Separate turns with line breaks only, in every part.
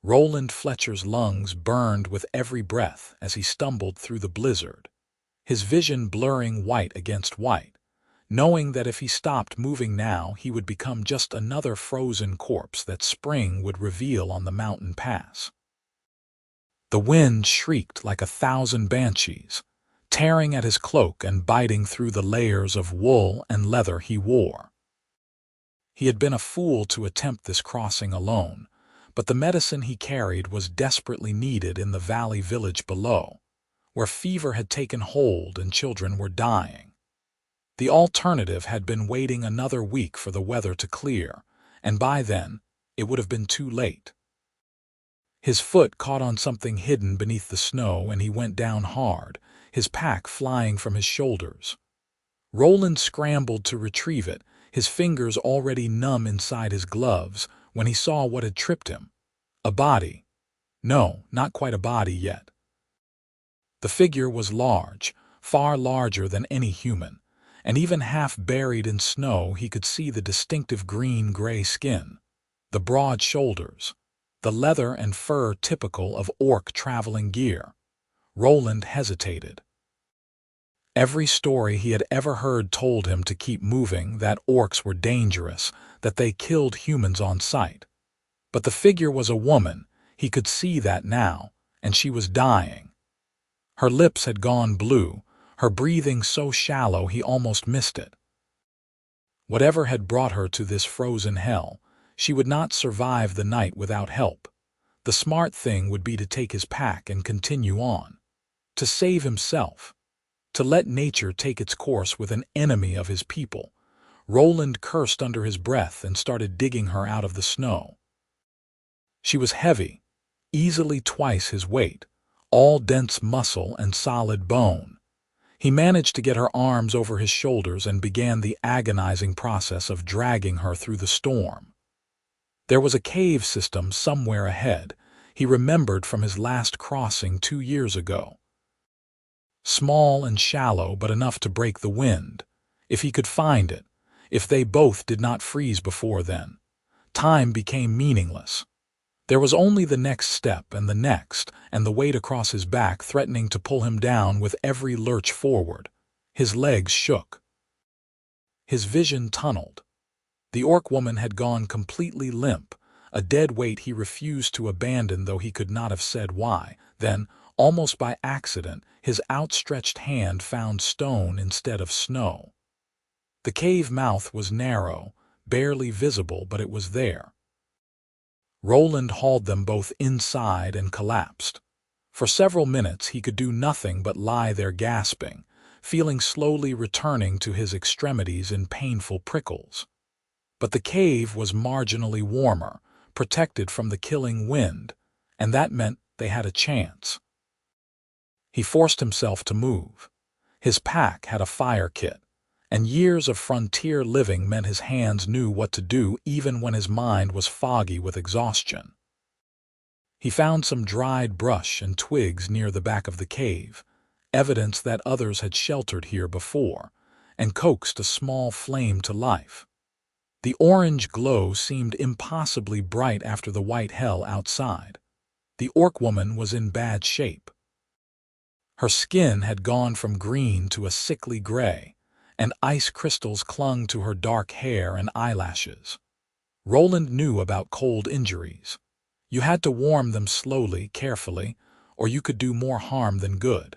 Roland Fletcher's lungs burned with every breath as he stumbled through the blizzard, his vision blurring white against white, knowing that if he stopped moving now he would become just another frozen corpse that spring would reveal on the mountain pass. The wind shrieked like 1,000 banshees, tearing at his cloak and biting through the layers of wool and leather he wore. He had been a fool to attempt this crossing alone, but the medicine he carried was desperately needed in the valley village below, where fever had taken hold and children were dying. The alternative had been waiting another week for the weather to clear, and by then it would have been too late. His foot caught on something hidden beneath the snow and he went down hard, his pack flying from his shoulders. Roland scrambled to retrieve it, his fingers already numb inside his gloves, when he saw what had tripped him. A body. No, not quite a body yet. The figure was large, far larger than any human, and even half buried in snow he could see the distinctive green-gray skin, the broad shoulders, the leather and fur typical of orc traveling gear. Roland hesitated. Every story he had ever heard told him to keep moving, that orcs were dangerous, that they killed humans on sight. But the figure was a woman, he could see that now, and she was dying. Her lips had gone blue, her breathing so shallow he almost missed it. Whatever had brought her to this frozen hell, she would not survive the night without help. The smart thing would be to take his pack and continue on. To save himself. To let nature take its course with an enemy of his people. Roland cursed under his breath and started digging her out of the snow. She was heavy, easily twice his weight, all dense muscle and solid bone. He managed to get her arms over his shoulders and began the agonizing process of dragging her through the storm. There was a cave system somewhere ahead, he remembered from his last crossing 2 years ago. Small and shallow, but enough to break the wind, if he could find it, if they both did not freeze before then. Time became meaningless. There was only the next step and the next, and the weight across his back threatening to pull him down with every lurch forward. His legs shook. His vision tunneled. The orc woman had gone completely limp, a dead weight he refused to abandon, though he could not have said why. Then, almost by accident, his outstretched hand found stone instead of snow. The cave mouth was narrow, barely visible, but it was there. Roland hauled them both inside and collapsed. For several minutes he could do nothing but lie there gasping, feeling slowly returning to his extremities in painful prickles. But the cave was marginally warmer, protected from the killing wind, and that meant they had a chance. He forced himself to move. His pack had a fire kit, and years of frontier living meant his hands knew what to do even when his mind was foggy with exhaustion. He found some dried brush and twigs near the back of the cave, evidence that others had sheltered here before, and coaxed a small flame to life. The orange glow seemed impossibly bright after the white hell outside. The orc woman was in bad shape. Her skin had gone from green to a sickly gray, and ice crystals clung to her dark hair and eyelashes. Roland knew about cold injuries. You had to warm them slowly, carefully, or you could do more harm than good.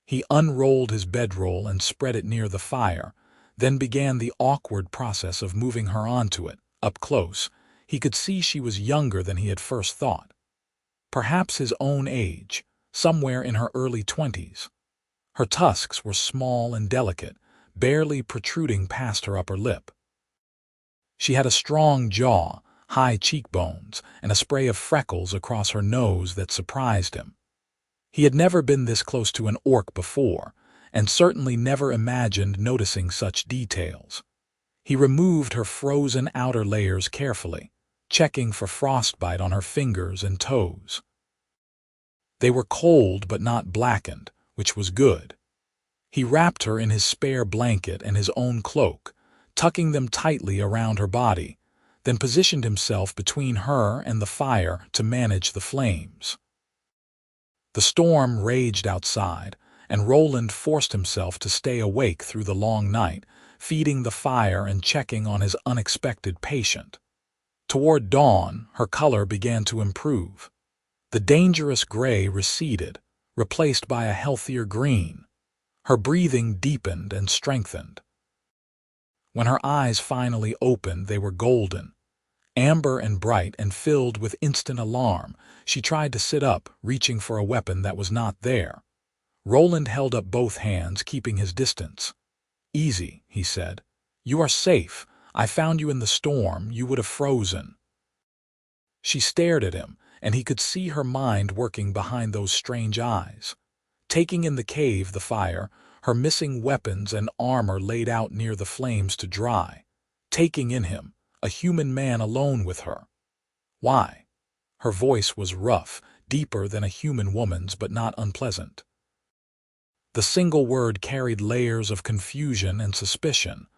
He unrolled his bedroll and spread it near the fire, then began the awkward process of moving her onto it. Up close, he could see she was younger than he had first thought. Perhaps his own age, somewhere in her early 20s. Her tusks were small and delicate, barely protruding past her upper lip. She had a strong jaw, high cheekbones, and a spray of freckles across her nose that surprised him. He had never been this close to an orc before, and certainly never imagined noticing such details. He removed her frozen outer layers carefully, checking for frostbite on her fingers and toes. They were cold but not blackened, which was good. He wrapped her in his spare blanket and his own cloak, tucking them tightly around her body, then positioned himself between her and the fire to manage the flames. The storm raged outside, and Roland forced himself to stay awake through the long night, feeding the fire and checking on his unexpected patient. Toward dawn, her color began to improve. The dangerous gray receded, replaced by a healthier green. Her breathing deepened and strengthened. When her eyes finally opened, they were golden, amber and bright and filled with instant alarm. She tried to sit up, reaching for a weapon that was not there. Roland held up both hands, keeping his distance. "Easy," he said. "You are safe. I found you in the storm. You would have frozen." She stared at him, and he could see her mind working behind those strange eyes. Taking in the cave, the fire, her missing weapons and armor laid out near the flames to dry. Taking in him, a human man alone with her. Why? Her voice was rough, deeper than a human woman's, but not unpleasant. The single word carried layers of confusion and suspicion.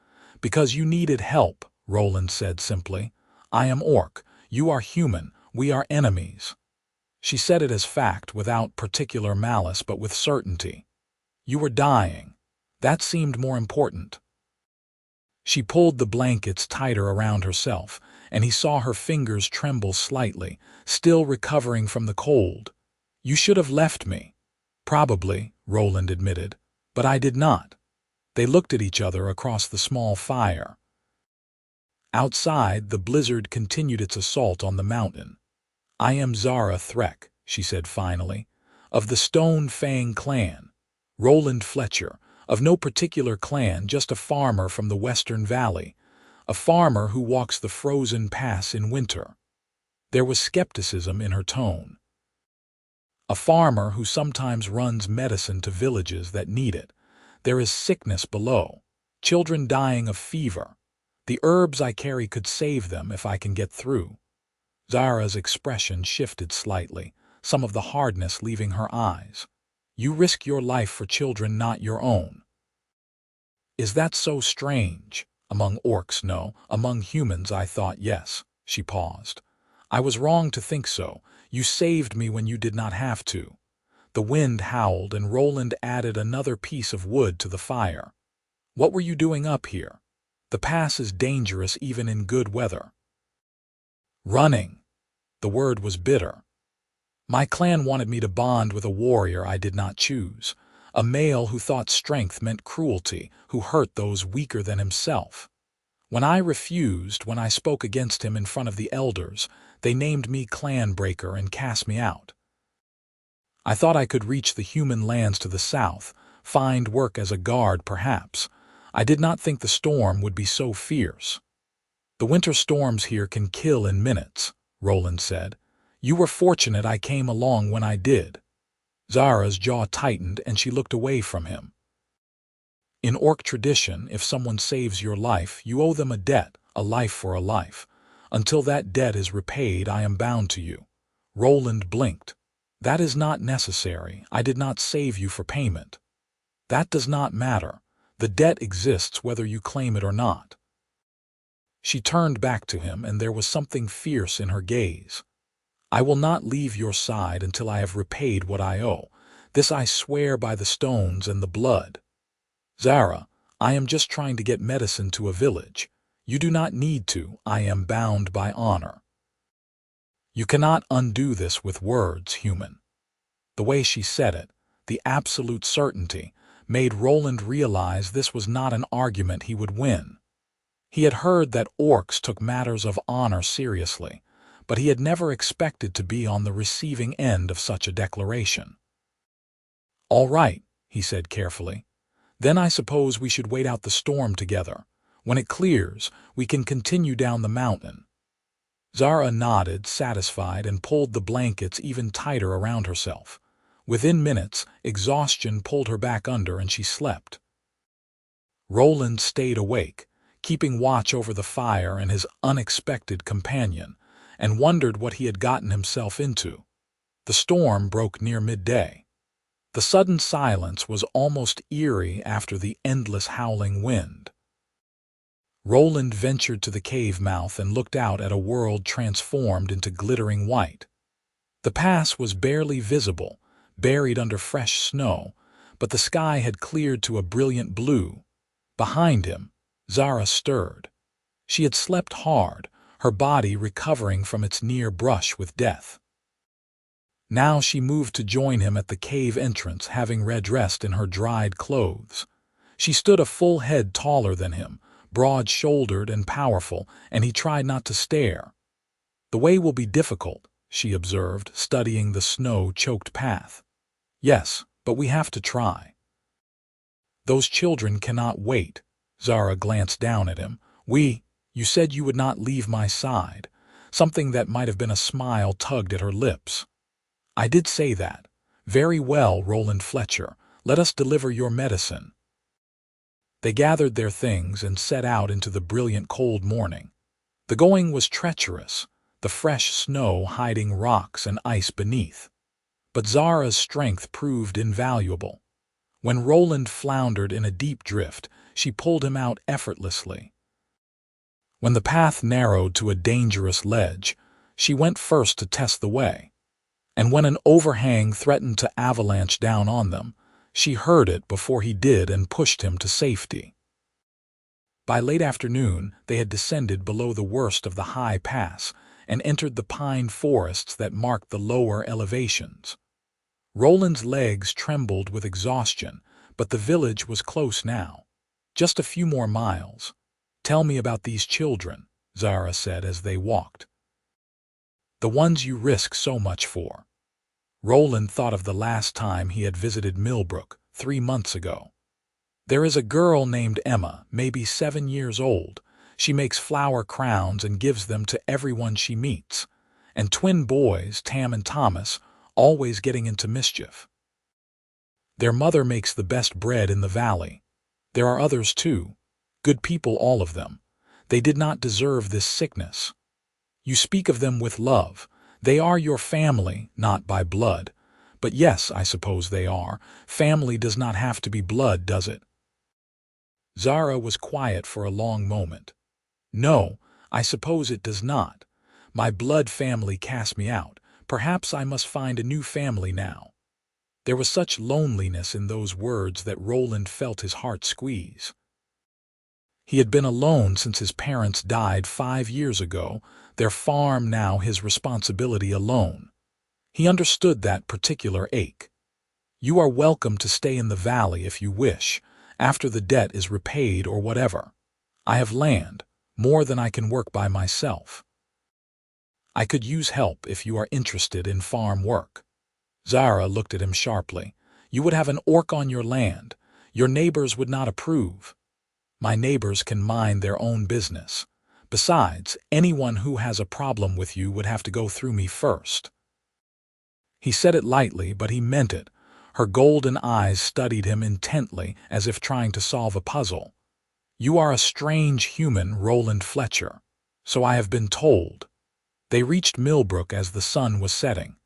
"Because you needed help," Roland said simply. "I am Orc. You are human. We are enemies." She said it as fact, without particular malice, but with certainty. "You were dying. That seemed more important." She pulled the blankets tighter around herself, and he saw her fingers tremble slightly, still recovering from the cold. "You should have left me." "Probably," Roland admitted, "but I did not." They looked at each other across the small fire. Outside, the blizzard continued its assault on the mountain. "I am Zara Threk," she said finally, "of the Stone Fang clan. Roland Fletcher, of no particular clan, just a farmer from the Western Valley, a farmer who walks the frozen pass in winter." There was skepticism in her tone. "A farmer who sometimes runs medicine to villages that need it. There is sickness below, children dying of fever. The herbs I carry could save them if I can get through." Zara's expression shifted slightly, some of the hardness leaving her eyes. "You risk your life for children not your own." "Is that so strange? Among orcs, no. Among humans, I thought yes." She paused. "I was wrong to think so. You saved me when you did not have to." The wind howled, and Roland added another piece of wood to the fire. "What were you doing up here? The pass is dangerous even in good weather." "Running." The word was bitter. "My clan wanted me to bond with a warrior I did not choose, a male who thought strength meant cruelty, who hurt those weaker than himself. When I refused, when I spoke against him in front of the elders, they named me clan breaker and cast me out. I thought I could reach the human lands to the south, find work as a guard perhaps. I did not think the storm would be so fierce." "The winter storms here can kill in minutes," Roland said. "You were fortunate I came along when I did." Zara's jaw tightened and she looked away from him. "In Orc tradition, if someone saves your life, you owe them a debt, a life for a life. Until that debt is repaid, I am bound to you." Roland blinked. "That is not necessary. I did not save you for payment." "That does not matter. The debt exists whether you claim it or not." She turned back to him, and there was something fierce in her gaze. "I will not leave your side until I have repaid what I owe. This I swear by the stones and the blood." "Zara, I am just trying to get medicine to a village. You do not need to. I am bound by honor." "You cannot undo this with words, human." The way she said it, the absolute certainty, made Roland realize this was not an argument he would win. He had heard that orcs took matters of honor seriously, but he had never expected to be on the receiving end of such a declaration. "All right," he said carefully. "Then I suppose we should wait out the storm together. When it clears, we can continue down the mountain." Zara nodded, satisfied, and pulled the blankets even tighter around herself. Within minutes, exhaustion pulled her back under and she slept. Roland stayed awake, keeping watch over the fire and his unexpected companion, and wondered what he had gotten himself into. The storm broke near midday. The sudden silence was almost eerie after the endless howling wind. Roland ventured to the cave mouth and looked out at a world transformed into glittering white. The pass was barely visible, buried under fresh snow, but the sky had cleared to a brilliant blue. Behind him, Zara stirred. She had slept hard, her body recovering from its near brush with death. Now she moved to join him at the cave entrance, having redressed in her dried clothes. She stood a full head taller than him, broad-shouldered and powerful, and he tried not to stare. "The way will be difficult," she observed, studying the snow-choked path. "Yes, but we have to try." "Those children cannot wait." Zara glanced down at him. You said you would not leave my side." Something that might have been a smile tugged at her lips. "I did say that." "Very well, Roland Fletcher. Let us deliver your medicine." They gathered their things and set out into the brilliant cold morning. The going was treacherous, the fresh snow hiding rocks and ice beneath. But Zara's strength proved invaluable. When Roland floundered in a deep drift, she pulled him out effortlessly. When the path narrowed to a dangerous ledge, she went first to test the way. And when an overhang threatened to avalanche down on them, she heard it before he did and pushed him to safety. By late afternoon, they had descended below the worst of the high pass and entered the pine forests that marked the lower elevations. Roland's legs trembled with exhaustion, but the village was close now. Just a few more miles. "Tell me about these children," Zara said as they walked. "The ones you risk so much for." Roland thought of the last time he had visited Millbrook, 3 months ago. "There is a girl named Emma, maybe 7 years old. She makes flower crowns and gives them to everyone she meets. And twin boys, Tam and Thomas, always getting into mischief. Their mother makes the best bread in the valley. There are others too. Good people, all of them. They did not deserve this sickness. You speak of them with love. They are your family, not by blood. But yes, I suppose they are. Family does not have to be blood, does it?" Zara was quiet for a long moment. "No, I suppose it does not. My blood family cast me out. Perhaps I must find a new family now." There was such loneliness in those words that Roland felt his heart squeeze. He had been alone since his parents died 5 years ago, their farm now his responsibility alone. He understood that particular ache. "You are welcome to stay in the valley if you wish, after the debt is repaid or whatever. I have land, more than I can work by myself. I could use help if you are interested in farm work." Zara looked at him sharply. "You would have an orc on your land. Your neighbors would not approve." "My neighbors can mind their own business. Besides, anyone who has a problem with you would have to go through me first." He said it lightly, but he meant it. Her golden eyes studied him intently, as if trying to solve a puzzle. "You are a strange human, Roland Fletcher. So I have been told." They reached Millbrook as the sun was setting.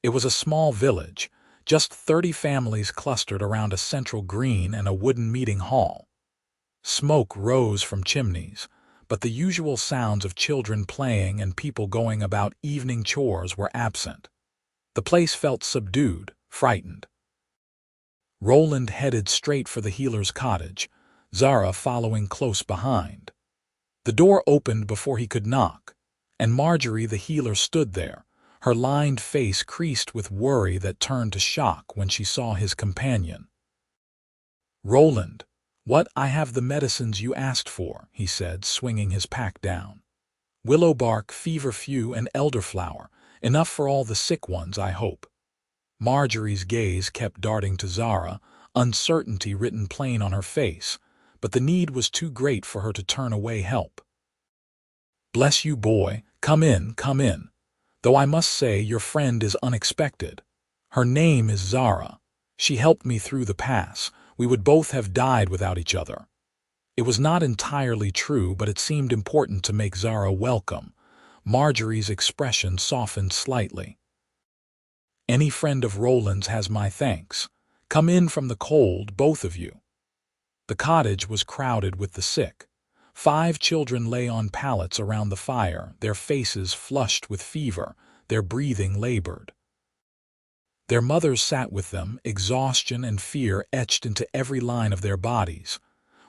It was a small village, just 30 families clustered around a central green and a wooden meeting hall. Smoke rose from chimneys, but the usual sounds of children playing and people going about evening chores were absent. The place felt subdued, frightened. Roland headed straight for the healer's cottage, Zara following close behind. The door opened before he could knock, and Marjorie the healer stood there, her lined face creased with worry that turned to shock when she saw his companion. "Roland, what? I have the medicines you asked for," he said, swinging his pack down. "Willow bark, feverfew, and elderflower. Enough for all the sick ones, I hope." Marjorie's gaze kept darting to Zara, uncertainty written plain on her face, but the need was too great for her to turn away help. "Bless you, boy. Come in, come in. Though I must say your friend is unexpected. Her name is Zara. She helped me through the pass. We would both have died without each other." It was not entirely true, but it seemed important to make Zara welcome. Marjorie's expression softened slightly. "Any friend of Roland's has my thanks. Come in from the cold, both of you." The cottage was crowded with the sick. 5 children lay on pallets around the fire, their faces flushed with fever, their breathing labored. Their mothers sat with them, exhaustion and fear etched into every line of their bodies.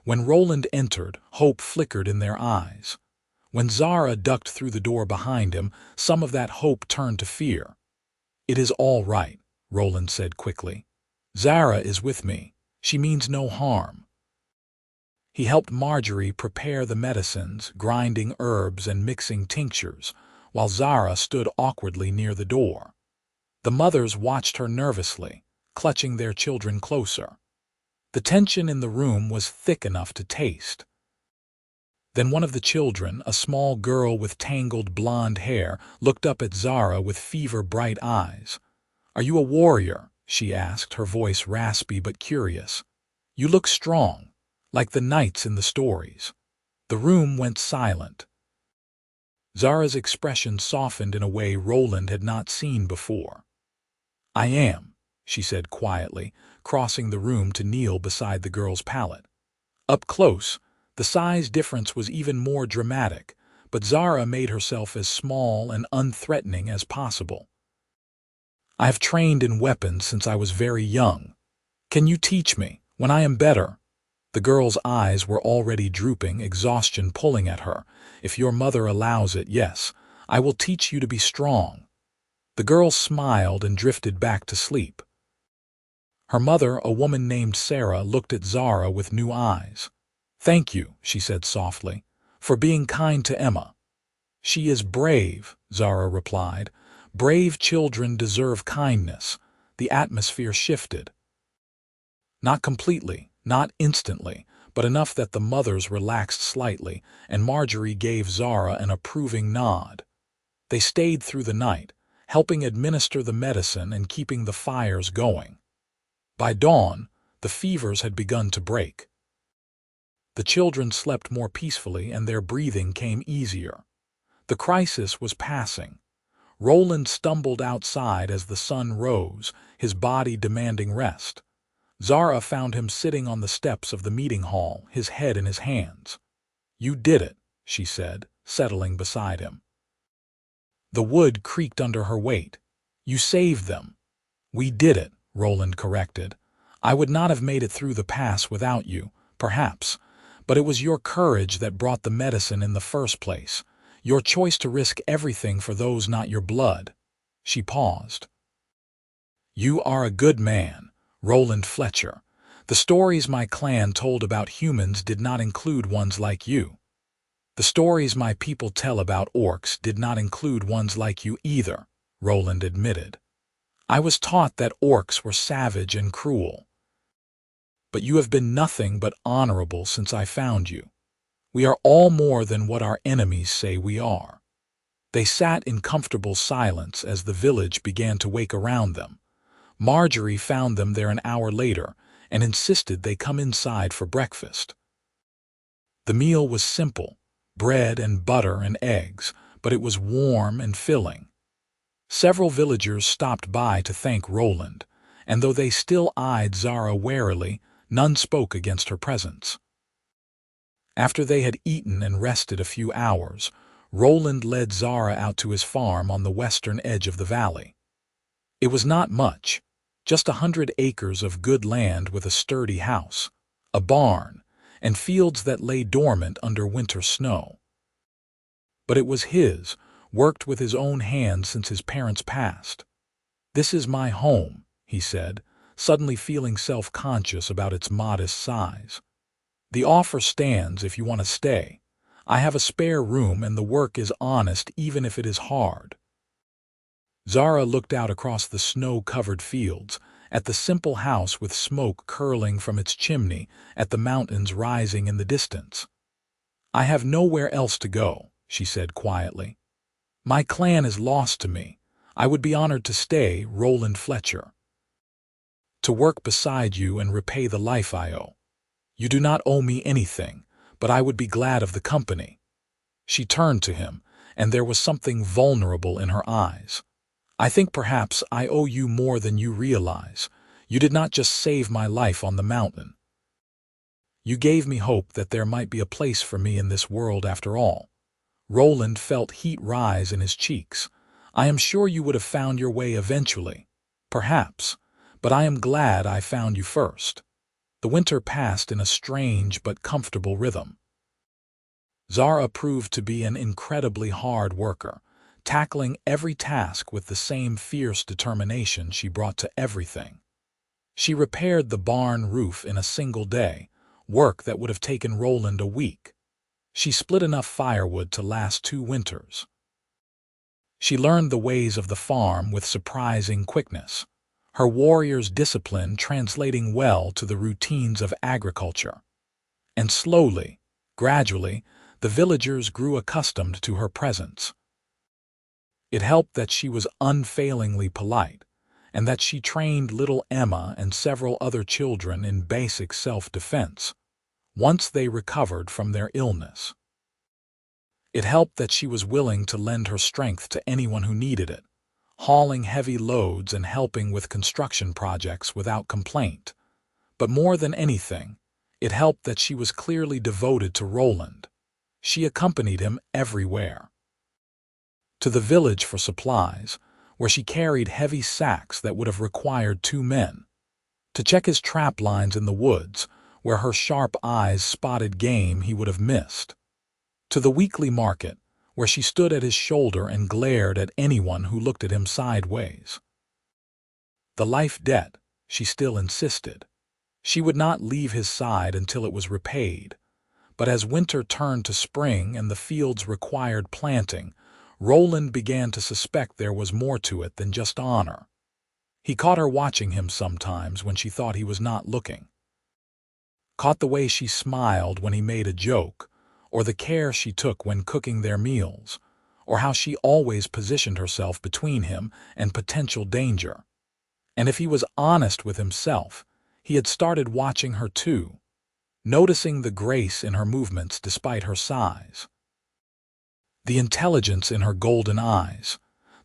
When Roland entered, hope flickered in their eyes. When Zara ducked through the door behind him, some of that hope turned to fear. "It is all right," Roland said quickly. "Zara is with me. She means no harm." He helped Marjorie prepare the medicines, grinding herbs and mixing tinctures, while Zara stood awkwardly near the door. The mothers watched her nervously, clutching their children closer. The tension in the room was thick enough to taste. Then one of the children, a small girl with tangled blonde hair, looked up at Zara with fever-bright eyes. "Are you a warrior?" she asked, her voice raspy but curious. "You look strong, like the knights in the stories." The room went silent. Zara's expression softened in a way Roland had not seen before. "I am," she said quietly, crossing the room to kneel beside the girl's pallet. Up close, the size difference was even more dramatic, but Zara made herself as small and unthreatening as possible. "I have trained in weapons since I was very young. Can you teach me, when I am better?" The girl's eyes were already drooping, exhaustion pulling at her. "If your mother allows it, yes, I will teach you to be strong." The girl smiled and drifted back to sleep. Her mother, a woman named Zara, looked at Zara with new eyes. "Thank you," she said softly, "for being kind to Emma." "She is brave," Zara replied. "Brave children deserve kindness." The atmosphere shifted. Not completely, not instantly, but enough that the mothers relaxed slightly, and Marjorie gave Zara an approving nod. They stayed through the night, helping administer the medicine and keeping the fires going. By dawn, the fevers had begun to break. The children slept more peacefully and their breathing came easier. The crisis was passing. Roland stumbled outside as the sun rose, his body demanding rest. Zara found him sitting on the steps of the meeting hall, his head in his hands. "You did it," she said, settling beside him. The wood creaked under her weight. "You saved them." "We did it," Roland corrected. "I would not have made it through the pass without you, perhaps, but it was your courage that brought the medicine in the first place, your choice to risk everything for those not your blood." She paused. "You are a good man, Roland Fletcher. The stories my clan told about humans did not include ones like you. The stories my people tell about orcs did not include ones like you either," Roland admitted. "I was taught that orcs were savage and cruel. But you have been nothing but honorable since I found you. We are all more than what our enemies say we are." They sat in comfortable silence as the village began to wake around them. Marjorie found them there an hour later and insisted they come inside for breakfast. The meal was simple, bread and butter and eggs, but it was warm and filling. Several villagers stopped by to thank Roland, and though they still eyed Zara warily, none spoke against her presence. After they had eaten and rested a few hours, Roland led Zara out to his farm on the western edge of the valley. It was not much, just 100 acres of good land with a sturdy house, a barn, and fields that lay dormant under winter snow. But it was his, worked with his own hands since his parents passed. "This is my home," he said, suddenly feeling self-conscious about its modest size. "The offer stands if you want to stay. I have a spare room and the work is honest even if it is hard." Zara looked out across the snow-covered fields, at the simple house with smoke curling from its chimney, at the mountains rising in the distance. "I have nowhere else to go," she said quietly. "My clan is lost to me. I would be honored to stay, Roland Fletcher. To work beside you and repay the life I owe. You do not owe me anything, but I would be glad of the company." She turned to him, and there was something vulnerable in her eyes. "I think perhaps I owe you more than you realize. You did not just save my life on the mountain. You gave me hope that there might be a place for me in this world after all." Roland felt heat rise in his cheeks. "I am sure you would have found your way eventually. Perhaps. But I am glad I found you first." The winter passed in a strange but comfortable rhythm. Zara proved to be an incredibly hard worker, tackling every task with the same fierce determination she brought to everything. She repaired the barn roof in a single day, work that would have taken Roland a week. She split enough firewood to last 2 winters. She learned the ways of the farm with surprising quickness, her warrior's discipline translating well to the routines of agriculture. And slowly, gradually, the villagers grew accustomed to her presence. It helped that she was unfailingly polite, and that she trained little Emma and several other children in basic self-defense, once they recovered from their illness. It helped that she was willing to lend her strength to anyone who needed it, hauling heavy loads and helping with construction projects without complaint. But more than anything, it helped that she was clearly devoted to Roland. She accompanied him everywhere. To the village for supplies, where she carried heavy sacks that would have required 2 men. To check his trap lines in the woods, where her sharp eyes spotted game he would have missed. To the weekly market, where she stood at his shoulder and glared at anyone who looked at him sideways. The life debt, she still insisted. She would not leave his side until it was repaid. But as winter turned to spring and the fields required planting, Roland began to suspect there was more to it than just honor. He caught her watching him sometimes when she thought he was not looking. Caught the way she smiled when he made a joke, or the care she took when cooking their meals, or how she always positioned herself between him and potential danger. And if he was honest with himself, he had started watching her too, noticing the grace in her movements despite her size, the intelligence in her golden eyes,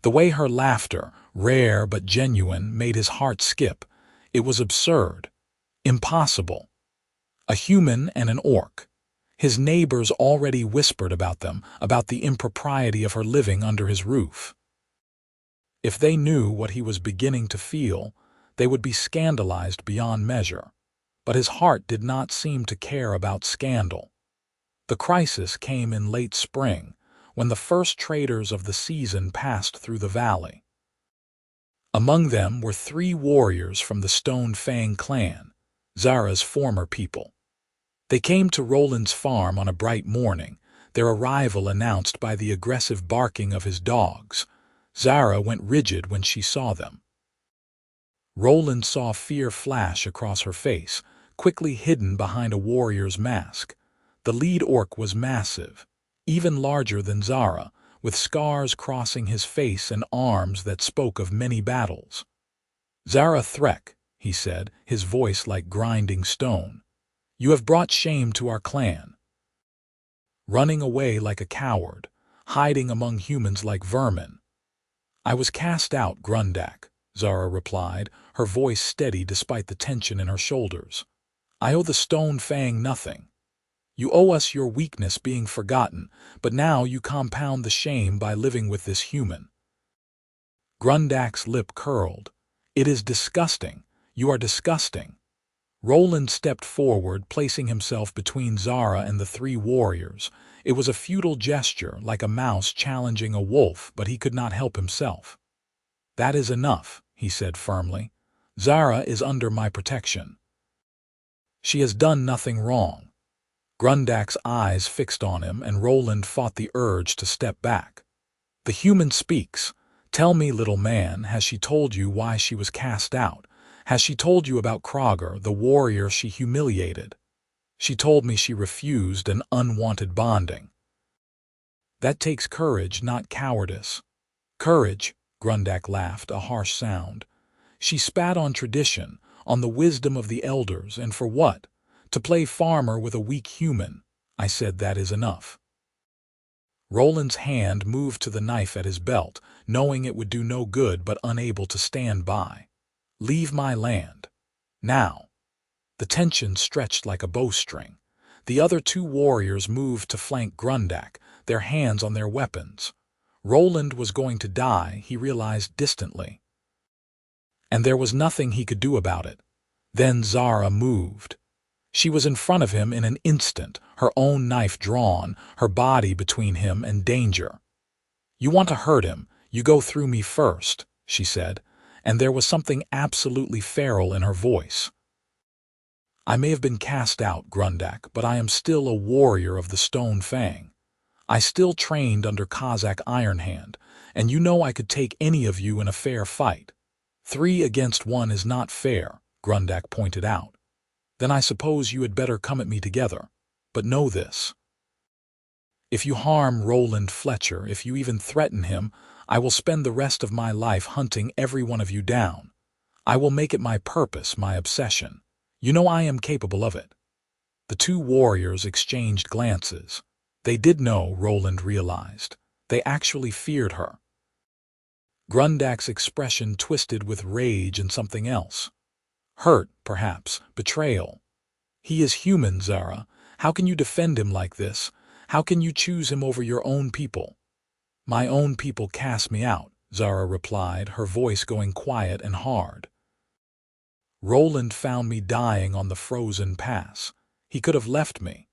the way her laughter, rare but genuine, made his heart skip. It was absurd, impossible. A human and an orc. His neighbors already whispered about them, about the impropriety of her living under his roof. If they knew what he was beginning to feel, they would be scandalized beyond measure. But his heart did not seem to care about scandal. The crisis came in late spring, when the first traders of the season passed through the valley. Among them were 3 warriors from the Stone Fang clan, Zara's former people. They came to Roland's farm on a bright morning, their arrival announced by the aggressive barking of his dogs. Zara went rigid when she saw them. Roland saw fear flash across her face, quickly hidden behind a warrior's mask. The lead orc was massive, even larger than Zara, with scars crossing his face and arms that spoke of many battles. "Zara Threk," he said, his voice like grinding stone, "you have brought shame to our clan. Running away like a coward, hiding among humans like vermin." "I was cast out, Grundak," Zara replied, her voice steady despite the tension in her shoulders. "I owe the Stone Fang nothing. You owe us your weakness being forgotten, but now you compound the shame by living with this human." Grundak's lip curled. "It is disgusting. You are disgusting." Roland stepped forward, placing himself between Zara and the 3 warriors. It was a futile gesture, like a mouse challenging a wolf, but he could not help himself. "That is enough," he said firmly. "Zara is under my protection. She has done nothing wrong." Grundak's eyes fixed on him, and Roland fought the urge to step back. "The human speaks. Tell me, little man, has she told you why she was cast out? Has she told you about Krogger, the warrior she humiliated? She told me she refused an unwanted bonding." "That takes courage, not cowardice." "Courage," Grundak laughed, a harsh sound. "She spat on tradition, on the wisdom of the elders, and for what? To play farmer with a weak human. I said that is enough." Roland's hand moved to the knife at his belt, knowing it would do no good but unable to stand by. "Leave my land. Now." The tension stretched like a bowstring. The other two warriors moved to flank Grundak, their hands on their weapons. Roland was going to die, he realized distantly. And there was nothing he could do about it. Then Zara moved. She was in front of him in an instant, her own knife drawn, her body between him and danger. "You want to hurt him, you go through me first," she said, and there was something absolutely feral in her voice. "I may have been cast out, Grundak, but I am still a warrior of the Stone Fang. I still trained under Kazakh Ironhand, and you know I could take any of you in a fair fight. 3 against 1 is not fair," Grundak pointed out. "Then I suppose you had better come at me together. But know this. If you harm Roland Fletcher, if you even threaten him, I will spend the rest of my life hunting every one of you down. I will make it my purpose, my obsession. You know I am capable of it." The two warriors exchanged glances. They did know, Roland realized. They actually feared her. Grundak's expression twisted with rage and something else. Hurt, perhaps, betrayal. "He is human, Zara. How can you defend him like this? How can you choose him over your own people?" "My own people cast me out," Zara replied, her voice going quiet and hard. "Roland found me dying on the frozen pass. He could have left me,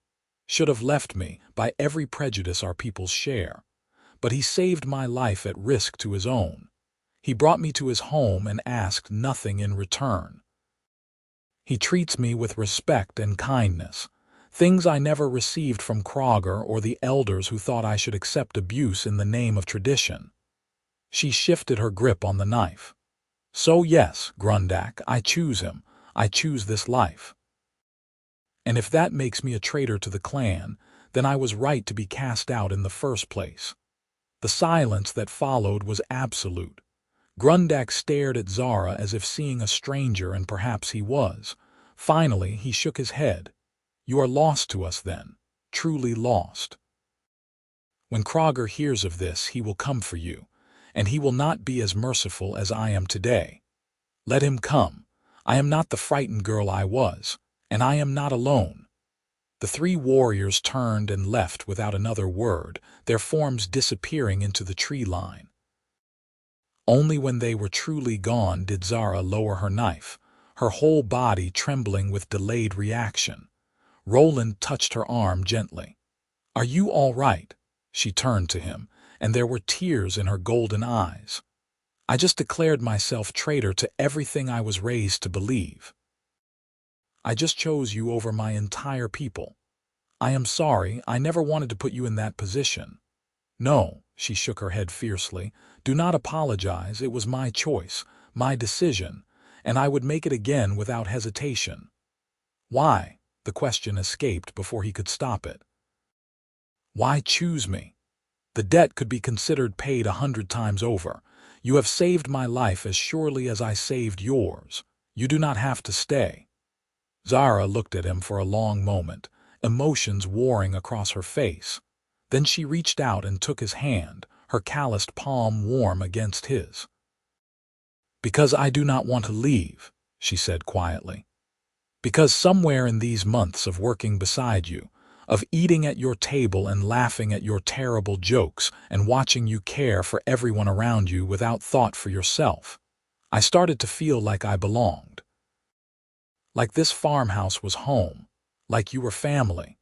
should have left me, by every prejudice our peoples share. But he saved my life at risk to his own. He brought me to his home and asked nothing in return. He treats me with respect and kindness, things I never received from Krogger or the elders who thought I should accept abuse in the name of tradition." She shifted her grip on the knife. "So yes, Grundak, I choose him. I choose this life. And if that makes me a traitor to the clan, then I was right to be cast out in the first place." The silence that followed was absolute. Grundak stared at Zara as if seeing a stranger, and perhaps he was. Finally, he shook his head. "You are lost to us then, truly lost. When Krogger hears of this, he will come for you, and he will not be as merciful as I am today. Let him come. I am not the frightened girl I was, and I am not alone." The three warriors turned and left without another word, their forms disappearing into the tree line. Only when they were truly gone did Zara lower her knife, her whole body trembling with delayed reaction. Roland touched her arm gently. "Are you all right?" She turned to him, and there were tears in her golden eyes. "I just declared myself traitor to everything I was raised to believe. I just chose you over my entire people. I am sorry, I never wanted to put you in that position. No," she shook her head fiercely, "do not apologize, it was my choice, my decision, and I would make it again without hesitation." "Why?" the question escaped before he could stop it. "Why choose me? The debt could be considered paid 100 times over. You have saved my life as surely as I saved yours. You do not have to stay." Zara looked at him for a long moment, emotions warring across her face. Then she reached out and took his hand, her calloused palm warm against his. "Because I do not want to leave," she said quietly. "Because somewhere in these months of working beside you, of eating at your table and laughing at your terrible jokes and watching you care for everyone around you without thought for yourself, I started to feel like I belonged. Like this farmhouse was home, like you were family."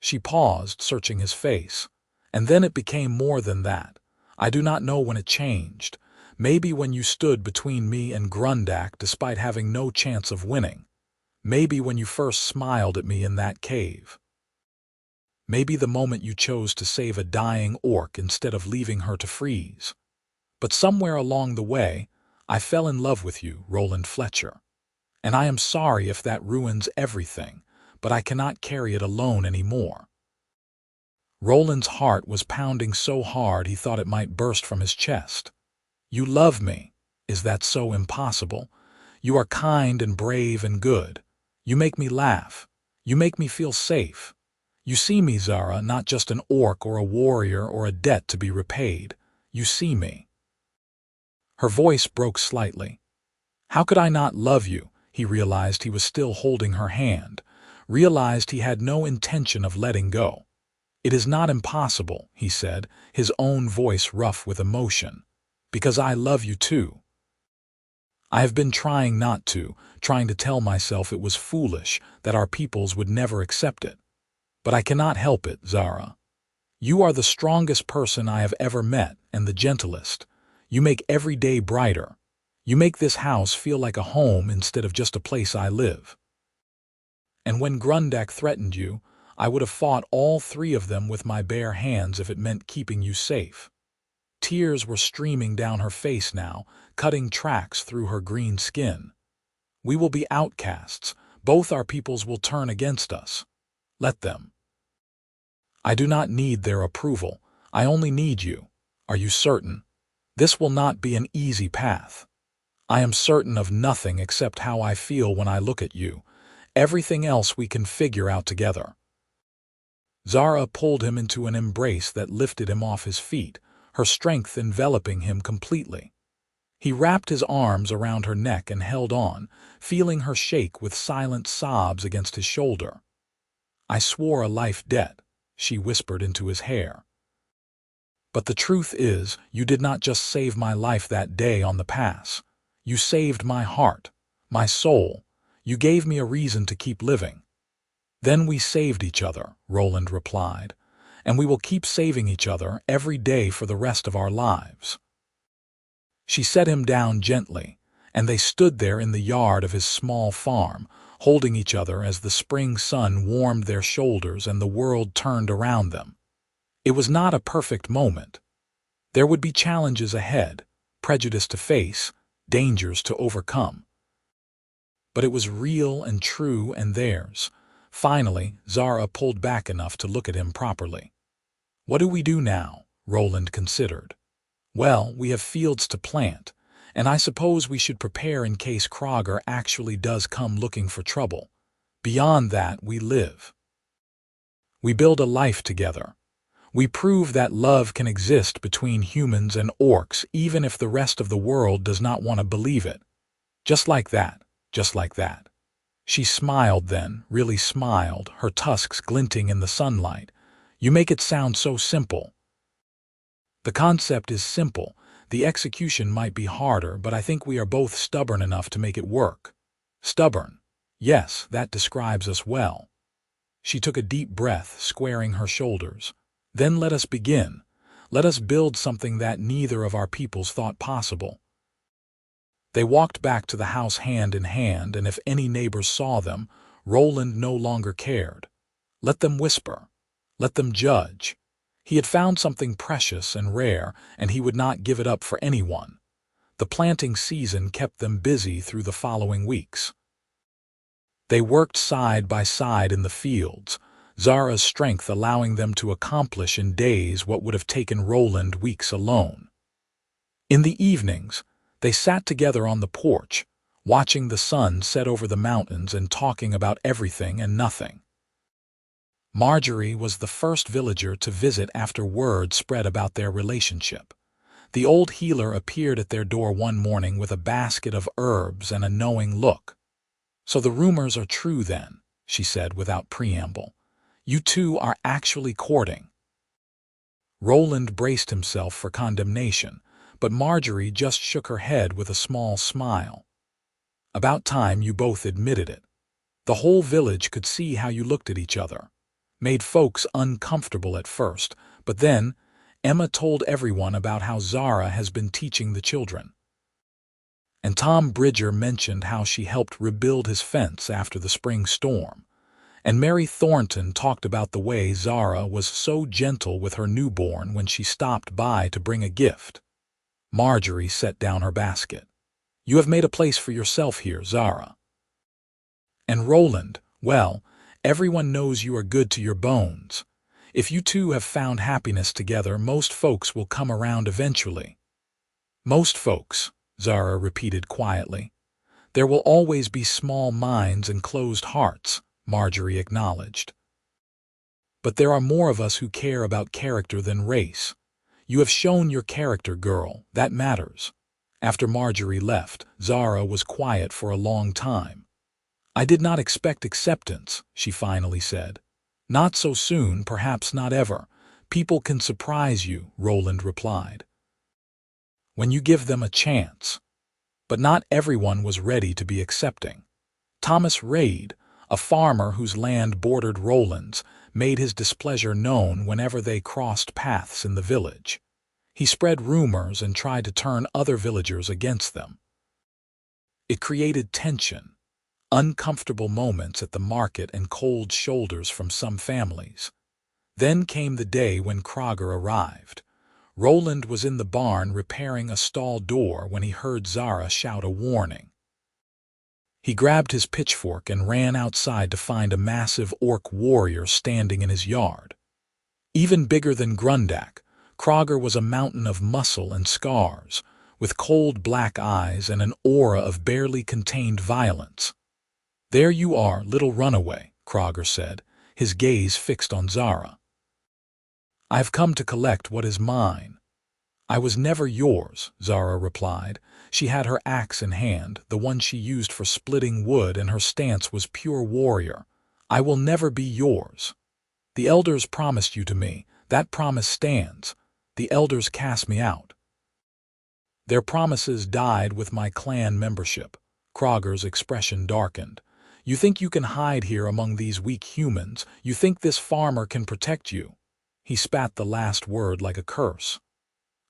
She paused, searching his face. "And then it became more than that. I do not know when it changed. Maybe when you stood between me and Grundak despite having no chance of winning. Maybe when you first smiled at me in that cave. Maybe the moment you chose to save a dying orc instead of leaving her to freeze. But somewhere along the way, I fell in love with you, Roland Fletcher. And I am sorry if that ruins everything, but I cannot carry it alone anymore." Roland's heart was pounding so hard he thought it might burst from his chest. "You love me. Is that so impossible? You are kind and brave and good. You make me laugh. You make me feel safe. You see me, Zara, not just an orc or a warrior or a debt to be repaid. You see me." Her voice broke slightly. "How could I not love you, He realized he was still holding her hand, realized he had no intention of letting go. "It is not impossible," he said, his own voice rough with emotion, "because I love you too. I have been trying not to, trying to tell myself it was foolish, that our peoples would never accept it. But I cannot help it, Zara. You are the strongest person I have ever met and the gentlest. You make every day brighter. You make this house feel like a home instead of just a place I live. And when Grundak threatened you, I would have fought all three of them with my bare hands if it meant keeping you safe." Tears were streaming down her face now, cutting tracks through her green skin. "We will be outcasts. Both our peoples will turn against us. Let them. I do not need their approval. I only need you. Are you certain? This will not be an easy path. I am certain of nothing except how I feel when I look at you. Everything else we can figure out together." Zara pulled him into an embrace that lifted him off his feet, her strength enveloping him completely. He wrapped his arms around her neck and held on, feeling her shake with silent sobs against his shoulder. "I swore a life debt," she whispered into his hair. "But the truth is, you did not just save my life that day on the pass. You saved my heart, my soul. You gave me a reason to keep living." "Then we saved each other," Roland replied, "and we will keep saving each other every day for the rest of our lives." She set him down gently, and they stood there in the yard of his small farm, holding each other as the spring sun warmed their shoulders and the world turned around them. It was not a perfect moment. There would be challenges ahead, prejudice to face, dangers to overcome. But it was real and true and theirs. Finally, Zara pulled back enough to look at him properly. "What do we do now?" Roland considered. "Well, we have fields to plant, and I suppose we should prepare in case Krogger actually does come looking for trouble. Beyond that, we live. We build a life together. We prove that love can exist between humans and orcs even if the rest of the world does not want to believe it. Just like that, just like that." She smiled then, really smiled, her tusks glinting in the sunlight. "You make it sound so simple." "The concept is simple. The execution might be harder, but I think we are both stubborn enough to make it work." "Stubborn. Yes, that describes us well." She took a deep breath, squaring her shoulders. "Then let us begin. Let us build something that neither of our peoples thought possible." They walked back to the house hand in hand, and if any neighbors saw them, Roland no longer cared. Let them whisper. Let them judge. He had found something precious and rare, and he would not give it up for anyone. The planting season kept them busy through the following weeks. They worked side by side in the fields, Zara's strength allowing them to accomplish in days what would have taken Roland weeks alone. In the evenings, they sat together on the porch, watching the sun set over the mountains and talking about everything and nothing. Marjorie was the first villager to visit after word spread about their relationship. The old healer appeared at their door one morning with a basket of herbs and a knowing look. "So the rumors are true then," she said without preamble. "You two are actually courting." Roland braced himself for condemnation, but Marjorie just shook her head with a small smile. "About time you both admitted it. The whole village could see how you looked at each other. Made folks uncomfortable at first, but then Emma told everyone about how Zara has been teaching the children. And Tom Bridger mentioned how she helped rebuild his fence after the spring storm. And Mary Thornton talked about the way Zara was so gentle with her newborn when she stopped by to bring a gift." Marjorie set down her basket. "You have made a place for yourself here, Zara. And Roland, well, everyone knows you are good to your bones. If you two have found happiness together, most folks will come around eventually." "Most folks," Zara repeated quietly. "There will always be small minds and closed hearts," Marjorie acknowledged. "But there are more of us who care about character than race. You have shown your character, girl. That matters." After Marjorie left, Zara was quiet for a long time. I did not expect acceptance, she finally said. Not so soon, perhaps not ever. People can surprise you, Roland replied, when you give them a chance. But not everyone was ready to be accepting. Thomas Reid, a farmer whose land bordered Roland's, made his displeasure known whenever they crossed paths in the village. He spread rumors and tried to turn other villagers against them. It created tension, uncomfortable moments at the market and cold shoulders from some families. Then came the day when Krogger arrived. Roland was in the barn repairing a stall door when he heard Zara shout a warning. He grabbed his pitchfork and ran outside to find a massive orc warrior standing in his yard. Even bigger than Grundak, Krogger was a mountain of muscle and scars, with cold black eyes and an aura of barely contained violence. "There you are, little runaway," Krogger said, his gaze fixed on Zara. "I've come to collect what is mine." "I was never yours," Zara replied. She had her axe in hand, the one she used for splitting wood, and her stance was pure warrior. "I will never be yours. The elders promised you to me. That promise stands. The elders cast me out. Their promises died with my clan membership." Krogger's expression darkened. "You think you can hide here among these weak humans? You think this farmer can protect you?" He spat the last word like a curse.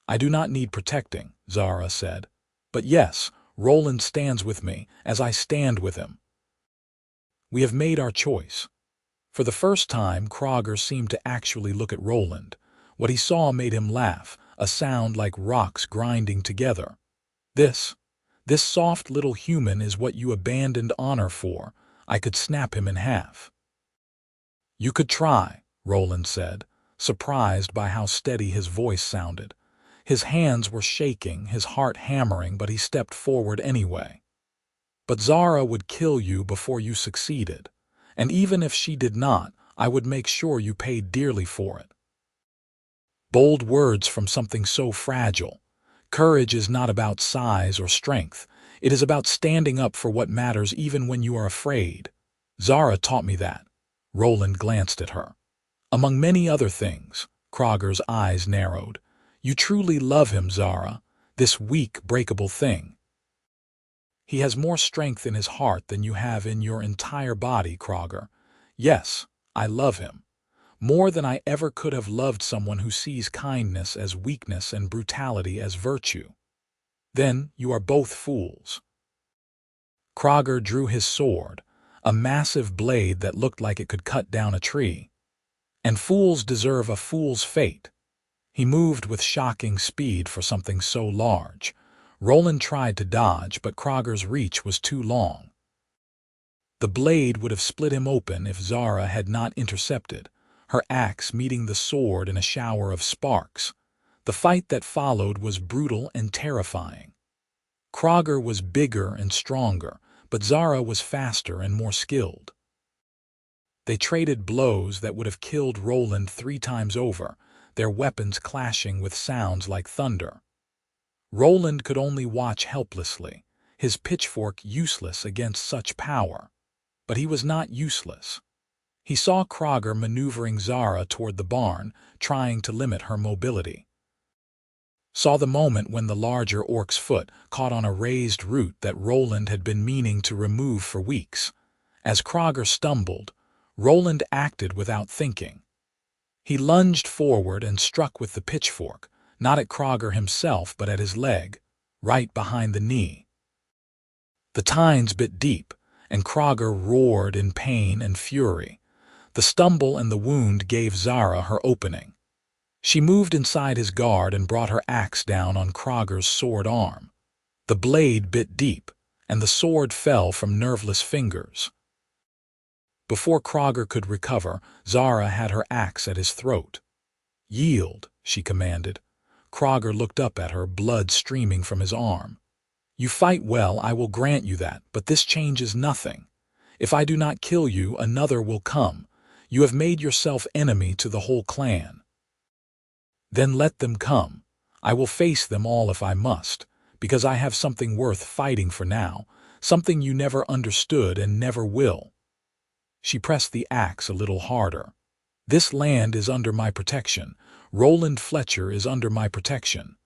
"I do not need protecting," Zara said. "But yes, Roland stands with me, as I stand with him. We have made our choice." For the first time, Krogger seemed to actually look at Roland. What he saw made him laugh, a sound like rocks grinding together. This soft little human is what you abandoned honor for. I could snap him in half." "You could try," Roland said, surprised by how steady his voice sounded. His hands were shaking, his heart hammering, but he stepped forward anyway. "But Zara would kill you before you succeeded. And even if she did not, I would make sure you paid dearly for it." Bold words from something so fragile. Courage is not about size or strength. It is about standing up for what matters even when you are afraid. "Zara taught me that." Roland glanced at her. "Among many other things." Krogger's eyes narrowed. "You truly love him, Zara, this weak, breakable thing. He has more strength in his heart than you have in your entire body, Krogger. Yes, I love him. More than I ever could have loved someone who sees kindness as weakness and brutality as virtue." "Then you are both fools." Krogger drew his sword, a massive blade that looked like it could cut down a tree. "And fools deserve a fool's fate." He moved with shocking speed for something so large. Roland tried to dodge, but Krogger's reach was too long. The blade would have split him open if Zara had not intercepted, her axe meeting the sword in a shower of sparks. The fight that followed was brutal and terrifying. Krogger was bigger and stronger, but Zara was faster and more skilled. They traded blows that would have killed Roland 3 times over, their weapons clashing with sounds like thunder. Roland could only watch helplessly, his pitchfork useless against such power. But he was not useless. He saw Krogger maneuvering Zara toward the barn, trying to limit her mobility. Saw the moment when the larger orc's foot caught on a raised root that Roland had been meaning to remove for weeks. As Krogger stumbled, Roland acted without thinking. He lunged forward and struck with the pitchfork, not at Krogger himself but at his leg, right behind the knee. The tines bit deep, and Krogger roared in pain and fury. The stumble and the wound gave Zara her opening. She moved inside his guard and brought her axe down on Krogger's sword arm. The blade bit deep, and the sword fell from nerveless fingers. Before Krogger could recover, Zara had her axe at his throat. "Yield," she commanded. Krogger looked up at her, blood streaming from his arm. "You fight well, I will grant you that, but this changes nothing. If I do not kill you, another will come. You have made yourself enemy to the whole clan." "Then let them come. I will face them all if I must, because I have something worth fighting for now, something you never understood and never will. She pressed the axe a little harder. This land is under my protection. Roland Fletcher is under my protection.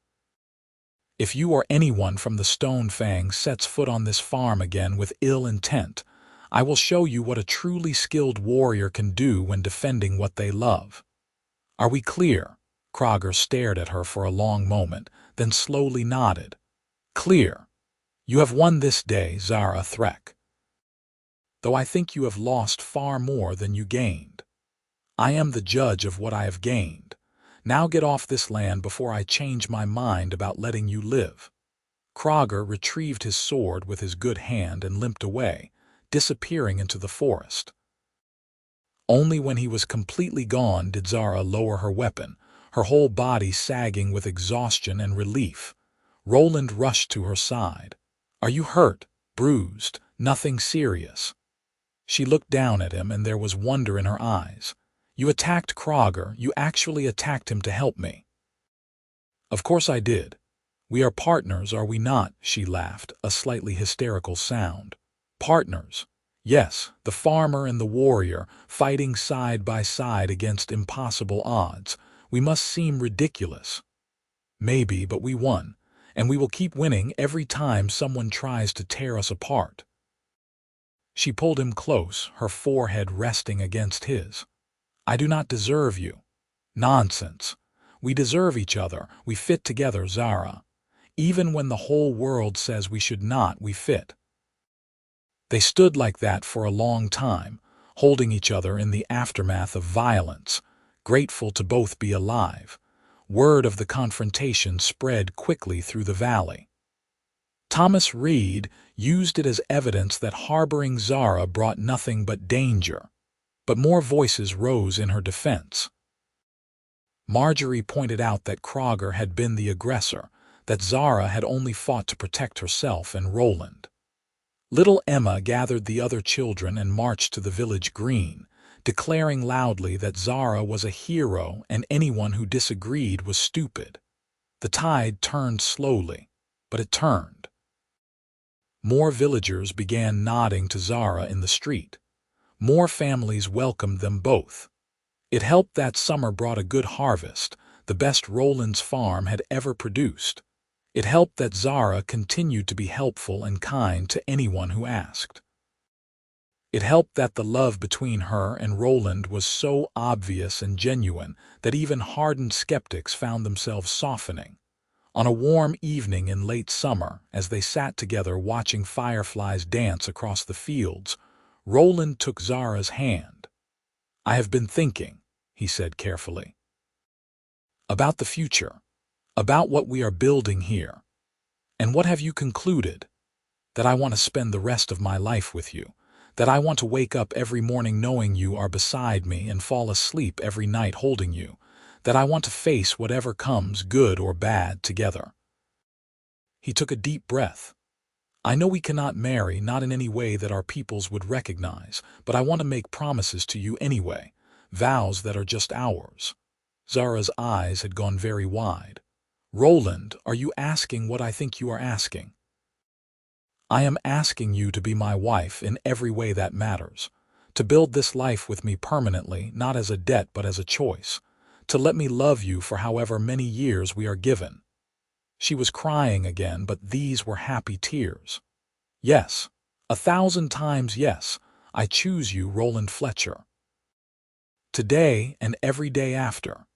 If you or anyone from the Stone Fang sets foot on this farm again with ill intent, I will show you what a truly skilled warrior can do when defending what they love. Are we clear? Krogr stared at her for a long moment, then slowly nodded. Clear. You have won this day, Zara Threk. Though I think you have lost far more than you gained. I am the judge of what I have gained. Now get off this land before I change my mind about letting you live. Krogr retrieved his sword with his good hand and limped away, disappearing into the forest. Only when he was completely gone did Zara lower her weapon, her whole body sagging with exhaustion and relief. Roland rushed to her side. Are you hurt? Bruised? Nothing serious? She looked down at him and there was wonder in her eyes. You attacked Krogr. You actually attacked him to help me. Of course I did. We are partners, are we not? She laughed, a slightly hysterical sound. Partners. Yes, the farmer and the warrior, fighting side by side against impossible odds. We must seem ridiculous. Maybe, but we won, and we will keep winning every time someone tries to tear us apart. She pulled him close, her forehead resting against his. I do not deserve you. Nonsense. We deserve each other. We fit together, Zara. Even when the whole world says we should not, we fit. They stood like that for a long time, holding each other in the aftermath of violence, grateful to both be alive. Word of the confrontation spread quickly through the valley. Thomas Reed used it as evidence that harboring Zara brought nothing but danger. But more voices rose in her defense. Marjorie pointed out that Krogr had been the aggressor, that Zara had only fought to protect herself and Roland. Little Emma gathered the other children and marched to the village green, declaring loudly that Zara was a hero and anyone who disagreed was stupid. The tide turned slowly, but it turned. More villagers began nodding to Zara in the street. More families welcomed them both. It helped that summer brought a good harvest, the best Roland's farm had ever produced. It helped that Zara continued to be helpful and kind to anyone who asked. It helped that the love between her and Roland was so obvious and genuine that even hardened skeptics found themselves softening. On a warm evening in late summer, as they sat together watching fireflies dance across the fields, Roland took Zara's hand. I have been thinking, he said carefully, about the future, about what we are building here. And what have you concluded? That I want to spend the rest of my life with you, that I want to wake up every morning knowing you are beside me and fall asleep every night holding you, that I want to face whatever comes, good or bad, together. He took a deep breath. I know we cannot marry, not in any way that our peoples would recognize, but I want to make promises to you anyway, vows that are just ours. Zara's eyes had gone very wide. Roland, are you asking what I think you are asking? I am asking you to be my wife in every way that matters, to build this life with me permanently, not as a debt but as a choice, to let me love you for however many years we are given. She was crying again, but these were happy tears. Yes, 1,000 times yes, I choose you, Roland Fletcher. Today and every day after.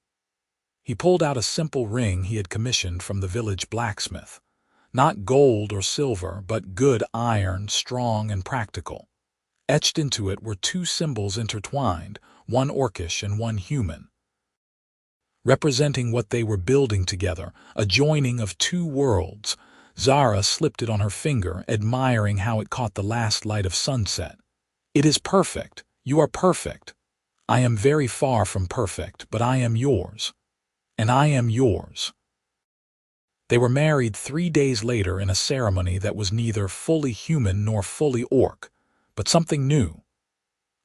He pulled out a simple ring he had commissioned from the village blacksmith. Not gold or silver, but good iron, strong and practical. Etched into it were two symbols intertwined, one orcish and one human, representing what they were building together, a joining of two worlds. Zara slipped it on her finger, admiring how it caught the last light of sunset. It is perfect. You are perfect. I am very far from perfect, but I am yours. And I am yours. They were married 3 days later in a ceremony that was neither fully human nor fully orc, but something new.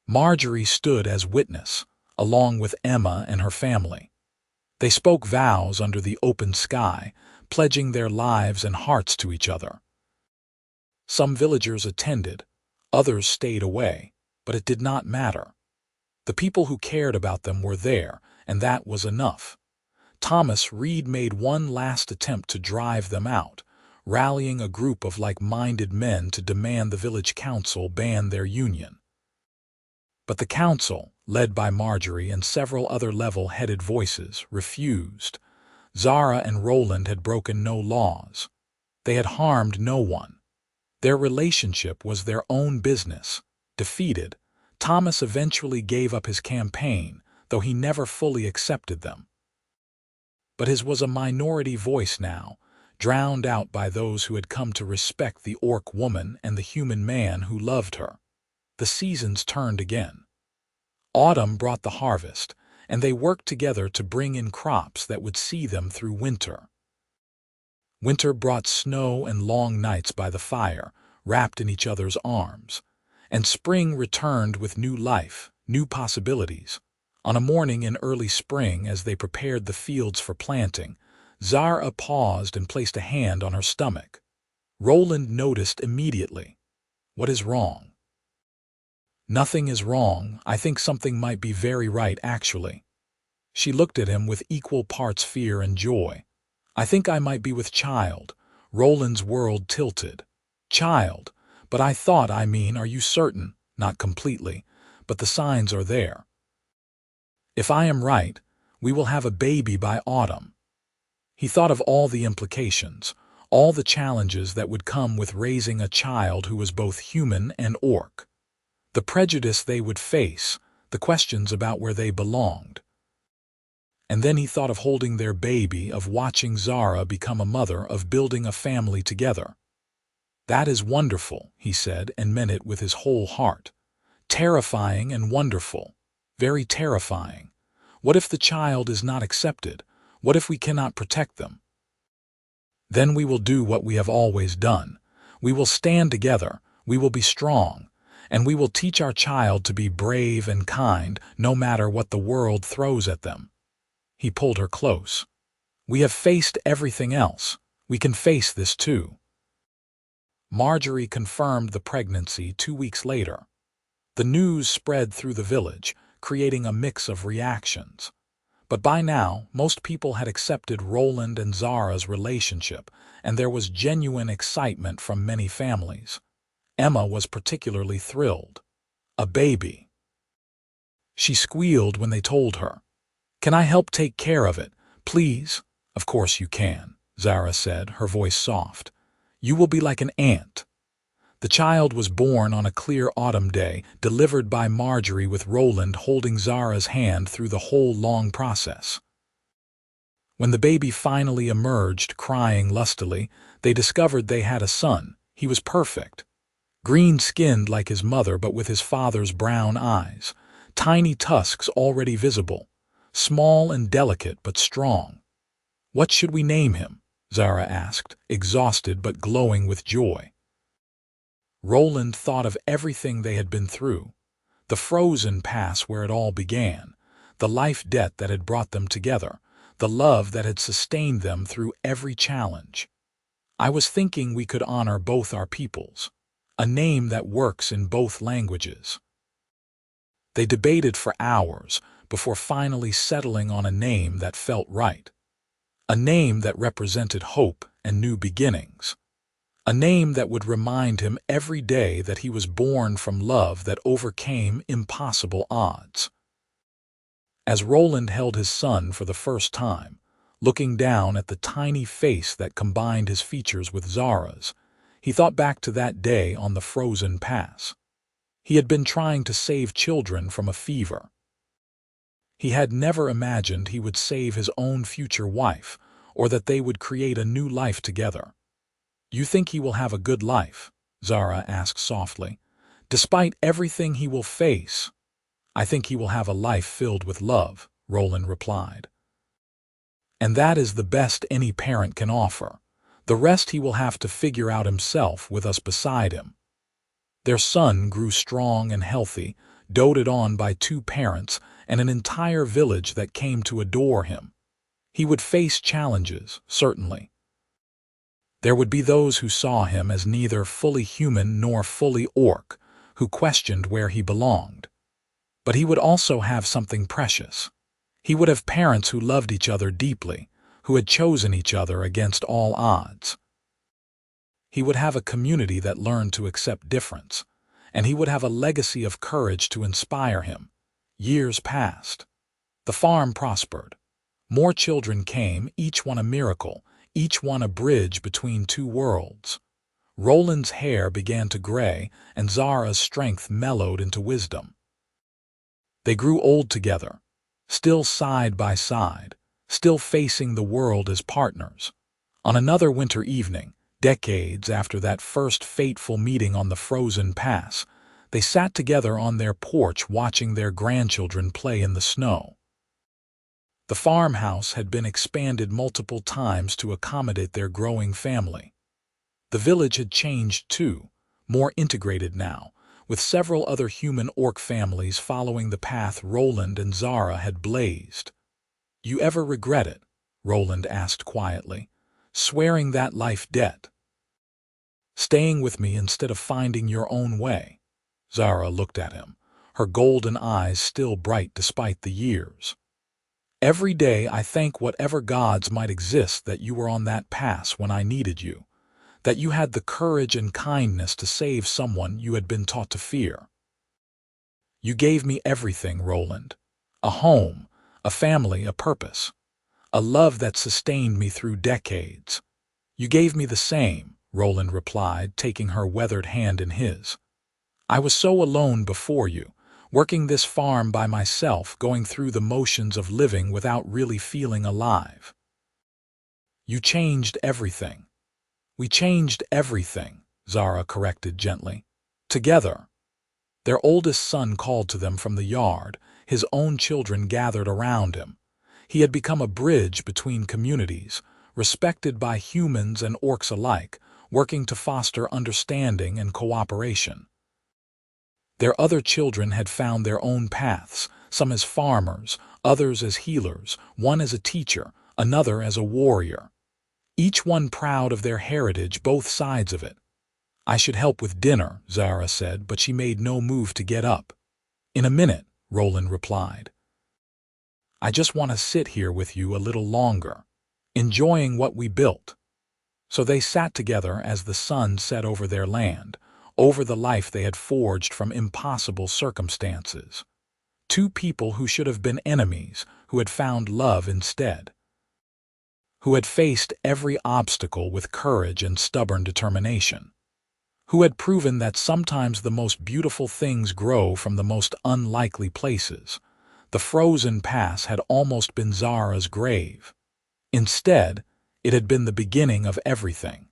Marjorie stood as witness, along with Emma and her family. They spoke vows under the open sky, pledging their lives and hearts to each other. Some villagers attended, others stayed away, but it did not matter. The people who cared about them were there, and that was enough. Thomas Reed made one last attempt to drive them out, rallying a group of like-minded men to demand the village council ban their union. But the council, led by Marjorie and several other level-headed voices, refused. Zara and Roland had broken no laws. They had harmed no one. Their relationship was their own business. Defeated, Thomas eventually gave up his campaign, though he never fully accepted them. But his was a minority voice now, drowned out by those who had come to respect the orc woman and the human man who loved her. The seasons turned again. Autumn brought the harvest, and they worked together to bring in crops that would see them through winter. Winter brought snow and long nights by the fire, wrapped in each other's arms. And spring returned with new life, new possibilities. On a morning in early spring, as they prepared the fields for planting, Zara paused and placed a hand on her stomach. Roland noticed immediately. "What is wrong?" "Nothing is wrong. I think something might be very right, actually." She looked at him with equal parts fear and joy. "I think I might be with child." Roland's world tilted. "Child? But I thought, are you certain?" "Not completely, but the signs are there." "If I am right, we will have a baby by autumn." He thought of all the implications, all the challenges that would come with raising a child who was both human and orc. The prejudice they would face, the questions about where they belonged. And then he thought of holding their baby, of watching Zara become a mother, of building a family together. "That is wonderful," he said, and meant it with his whole heart. "Terrifying and wonderful. Very terrifying. What if the child is not accepted? What if we cannot protect them? Then we will do what we have always done. We will stand together, we will be strong, and we will teach our child to be brave and kind, no matter what the world throws at them." He pulled her close. "We have faced everything else. We can face this too." Marjorie confirmed the pregnancy 2 weeks later. The news spread through the village, creating a mix of reactions. But by now, most people had accepted Roland and Zara's relationship, and there was genuine excitement from many families. Emma was particularly thrilled. A baby. She squealed when they told her. "Can I help take care of it, please?" "Of course you can," Zara said, her voice soft. "You will be like an aunt." The child was born on a clear autumn day, delivered by Marjorie, with Roland holding Zara's hand through the whole long process. When the baby finally emerged, crying lustily, they discovered they had a son. He was perfect. Green-skinned like his mother, but with his father's brown eyes. Tiny tusks already visible. Small and delicate, but strong. "What should we name him?" Zara asked, exhausted but glowing with joy. Roland thought of everything they had been through. The frozen pass where it all began. The life debt that had brought them together. The love that had sustained them through every challenge. "I was thinking we could honor both our peoples. A name that works in both languages." They debated for hours before finally settling on a name that felt right. A name that represented hope and new beginnings. A name that would remind him every day that he was born from love that overcame impossible odds. As Roland held his son for the first time, looking down at the tiny face that combined his features with Zara's, he thought back to that day on the frozen pass. He had been trying to save children from a fever. He had never imagined he would save his own future wife, or that they would create a new life together. "You think he will have a good life?" Zara asked softly. "Despite everything he will face?" "I think he will have a life filled with love," Roland replied. "And that is the best any parent can offer. The rest he will have to figure out himself with us beside him." Their son grew strong and healthy, doted on by 2 parents and an entire village that came to adore him. He would face challenges, certainly. There would be those who saw him as neither fully human nor fully orc, who questioned where he belonged. But he would also have something precious. He would have parents who loved each other deeply, who had chosen each other against all odds. He would have a community that learned to accept difference, and he would have a legacy of courage to inspire him. Years passed. The farm prospered. More children came, each one a miracle, each one a bridge between two worlds. Roland's hair began to gray, and Zara's strength mellowed into wisdom. They grew old together, still side by side, still facing the world as partners. On another winter evening, decades after that first fateful meeting on the frozen pass, they sat together on their porch watching their grandchildren play in the snow. The farmhouse had been expanded multiple times to accommodate their growing family. The village had changed too, more integrated now, with several other human orc families following the path Roland and Zara had blazed. "You ever regret it?" Roland asked quietly. "Swearing that life debt? Staying with me instead of finding your own way?" Zara looked at him, her golden eyes still bright despite the years. "Every day I thank whatever gods might exist that you were on that pass when I needed you, that you had the courage and kindness to save someone you had been taught to fear. You gave me everything, Roland. A home, a family, a purpose, a love that sustained me through decades. You gave me the same," Roland replied, taking her weathered hand in his. "I was so alone before you, working this farm by myself, going through the motions of living without really feeling alive. You changed everything." "We changed everything," Zara corrected gently. "Together." Their oldest son called to them from the yard, his own children gathered around him. He had become a bridge between communities, respected by humans and orcs alike, working to foster understanding and cooperation. Their other children had found their own paths, some as farmers, others as healers, one as a teacher, another as a warrior. Each one proud of their heritage, both sides of it. "I should help with dinner," Zara said, but she made no move to get up. "In a minute," Roland replied. "I just want to sit here with you a little longer, enjoying what we built." So they sat together as the sun set over their land, over the life they had forged from impossible circumstances. Two people who should have been enemies, who had found love instead. Who had faced every obstacle with courage and stubborn determination. Who had proven that sometimes the most beautiful things grow from the most unlikely places. The frozen pass had almost been Zara's grave. Instead, it had been the beginning of everything.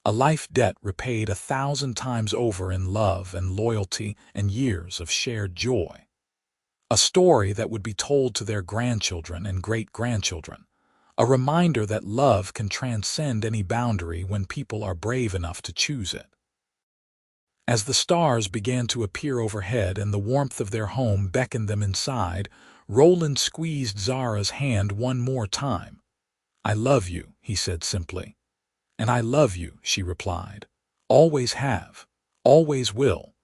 A life debt repaid 1,000 times over in love and loyalty and years of shared joy. A story that would be told to their grandchildren and great-grandchildren. A reminder that love can transcend any boundary when people are brave enough to choose it. As the stars began to appear overhead and the warmth of their home beckoned them inside, Roland squeezed Zara's hand one more time. "I love you," he said simply. "And I love you," she replied. "Always have, always will."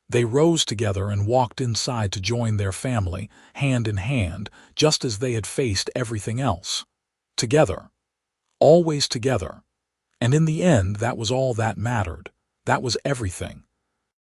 They rose together and walked inside to join their family, hand in hand, just as they had faced everything else. Together. Always together. And in the end, that was all that mattered. That was everything.